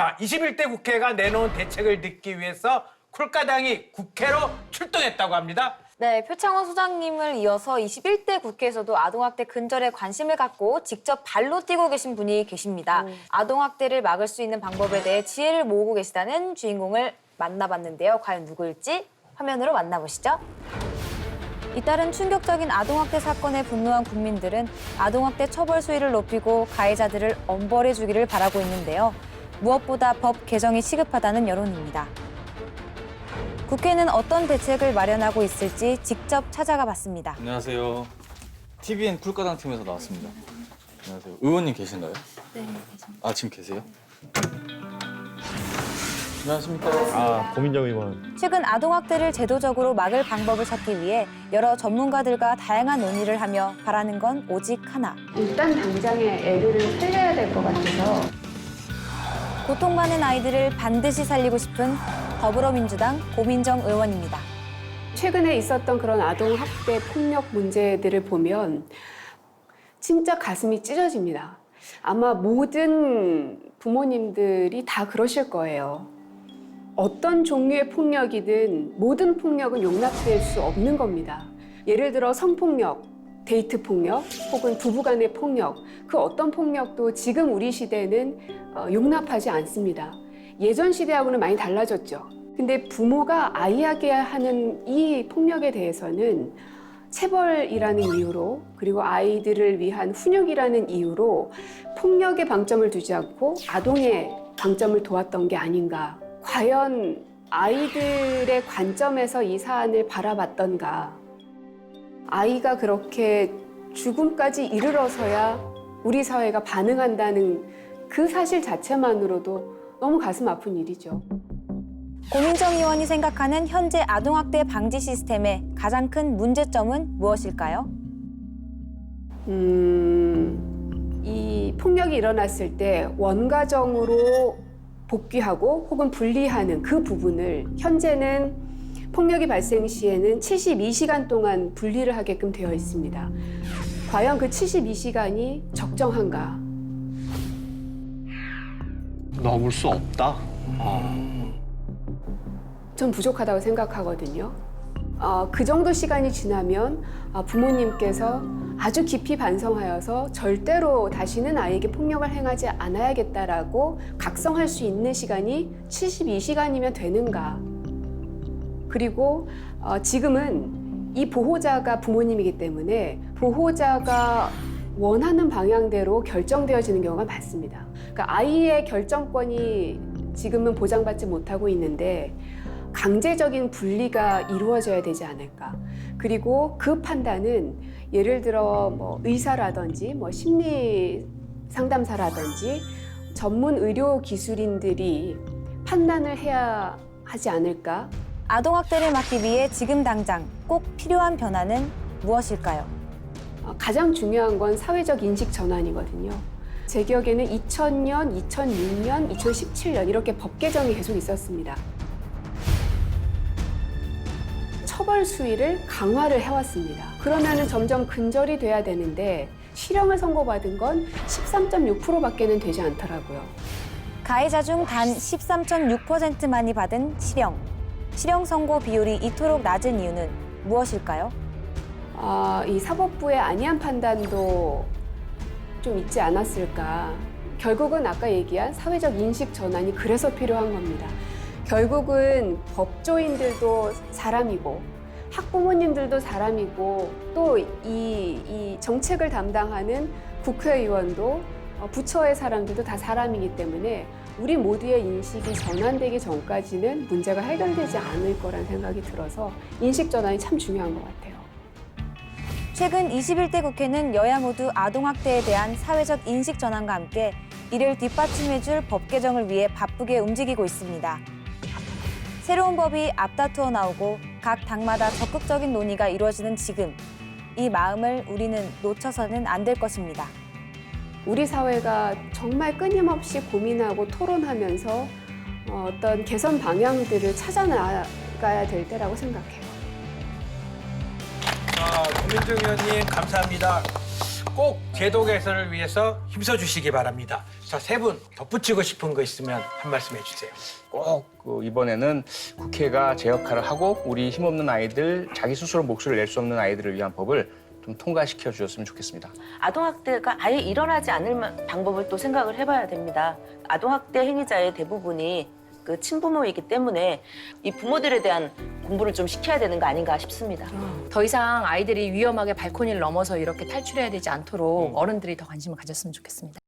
자, 21대 국회가 내놓은 대책을 듣기 위해서 쿨까당이 국회로 출동했다고 합니다. 네, 표창원 소장님을 이어서 21대 국회에서도 아동학대 근절에 관심을 갖고 직접 발로 뛰고 계신 분이 계십니다. 아동학대를 막을 수 있는 방법에 대해 지혜를 모으고 계시다는 주인공을 만나봤는데요. 과연 누구일지 화면으로 만나보시죠. 잇따른 충격적인 아동학대 사건에 분노한 국민들은 아동학대 처벌 수위를 높이고 가해자들을 엄벌해주기를 바라고 있는데요. 무엇보다 법 개정이 시급하다는 여론입니다. 국회는 어떤 대책을 마련하고 있을지 직접 찾아가 봤습니다. 안녕하세요. TVN 쿨까당 팀에서 나왔습니다. 안녕하세요. 의원님 계신가요? 네, 계십니다. 아, 지금 계세요? 안녕하십니까. 고민정 의원. 최근 아동학대를 제도적으로 막을 방법을 찾기 위해 여러 전문가들과 다양한 논의를 하며 바라는 건 오직 하나. 일단 당장에 애들을 살려야 될 것 같아서 고통받는 아이들을 반드시 살리고 싶은 더불어민주당 고민정 의원입니다. 최근에 있었던 그런 아동학대 폭력 문제들을 보면 진짜 가슴이 찢어집니다. 아마 모든 부모님들이 다 그러실 거예요. 어떤 종류의 폭력이든 모든 폭력은 용납될 수 없는 겁니다. 예를 들어 성폭력, 데이트 폭력, 혹은 부부간의 폭력, 그 어떤 폭력도 지금 우리 시대는 용납하지 않습니다. 예전 시대하고는 많이 달라졌죠. 근데 부모가 아이에게 하는 이 폭력에 대해서는 체벌이라는 이유로, 그리고 아이들을 위한 훈육이라는 이유로 폭력에 방점을 두지 않고 아동의 방점을 두었던 게 아닌가. 과연 아이들의 관점에서 이 사안을 바라봤던가. 아이가 그렇게 죽음까지 이르러서야 우리 사회가 반응한다는 그 사실 자체만으로도 너무 가슴 아픈 일이죠. 고민정 의원이 생각하는 현재 아동학대 방지 시스템의 가장 큰 문제점은 무엇일까요? 이 폭력이 일어났을 때 원가정으로 복귀하고 혹은 분리하는 그 부분을 현재는 폭력이 발생 시에는 72시간 동안 분리를 하게끔 되어 있습니다. 과연 그 72시간이 적정한가? 넘을 수 없다. 전 부족하다고 생각하거든요. 그 정도 시간이 지나면 부모님께서 아주 깊이 반성하여서 절대로 다시는 아이에게 폭력을 행하지 않아야겠다라고 각성할 수 있는 시간이 72시간이면 되는가. 그리고 지금은 이 보호자가 부모님이기 때문에 보호자가 원하는 방향대로 결정되어지는 경우가 많습니다. 그러니까 아이의 결정권이 지금은 보장받지 못하고 있는데 강제적인 분리가 이루어져야 되지 않을까. 그리고 그 판단은 예를 들어 뭐 의사라든지 뭐 심리 상담사라든지 전문 의료 기술인들이 판단을 해야 하지 않을까. 아동학대를 막기 위해 지금 당장 꼭 필요한 변화는 무엇일까요? 가장 중요한 건 사회적 인식 전환이거든요. 제 기억에는 2000년, 2006년, 2017년 이렇게 법 개정이 계속 있었습니다. 처벌 수위를 강화를 해왔습니다. 그러면은 점점 근절이 돼야 되는데 실형을 선고받은 건 13.6%밖에는 되지 않더라고요. 가해자 중 단 13.6%만이 받은 실형. 실형 선고 비율이 이토록 낮은 이유는 무엇일까요? 이 사법부의 안이한 판단도 좀 있지 않았을까. 결국은 아까 얘기한 사회적 인식 전환이 그래서 필요한 겁니다. 결국은 법조인들도 사람이고 학부모님들도 사람이고 또 이 정책을 담당하는 국회의원도 부처의 사람들도 다 사람이기 때문에 우리 모두의 인식이 전환되기 전까지는 문제가 해결되지 않을 거란 생각이 들어서 인식 전환이 참 중요한 것 같아요. 최근 21대 국회는 여야 모두 아동학대에 대한 사회적 인식 전환과 함께 이를 뒷받침해줄 법 개정을 위해 바쁘게 움직이고 있습니다. 새로운 법이 앞다투어 나오고 각 당마다 적극적인 논의가 이루어지는 지금, 이 마음을 우리는 놓쳐서는 안 될 것입니다. 우리 사회가 정말 끊임없이 고민하고 토론하면서 어떤 개선 방향들을 찾아나가야 될 때라고 생각해요. 고민정 의원님 감사합니다. 꼭 제도 개선을 위해서 힘써 주시기 바랍니다. 자, 세 분 덧붙이고 싶은 거 있으면 한 말씀 해주세요. 꼭 이번에는 국회가 제 역할을 하고 우리 힘없는 아이들, 자기 스스로 목소리를 낼 수 없는 아이들을 위한 법을 좀 통과시켜 주셨으면 좋겠습니다. 아동학대가 아예 일어나지 않을 방법을 또 생각을 해봐야 됩니다. 아동학대 행위자의 대부분이 그 친부모이기 때문에 이 부모들에 대한 공부를 좀 시켜야 되는 거 아닌가 싶습니다. 더 이상 아이들이 위험하게 발코니를 넘어서 이렇게 탈출해야 되지 않도록 어른들이 더 관심을 가졌으면 좋겠습니다.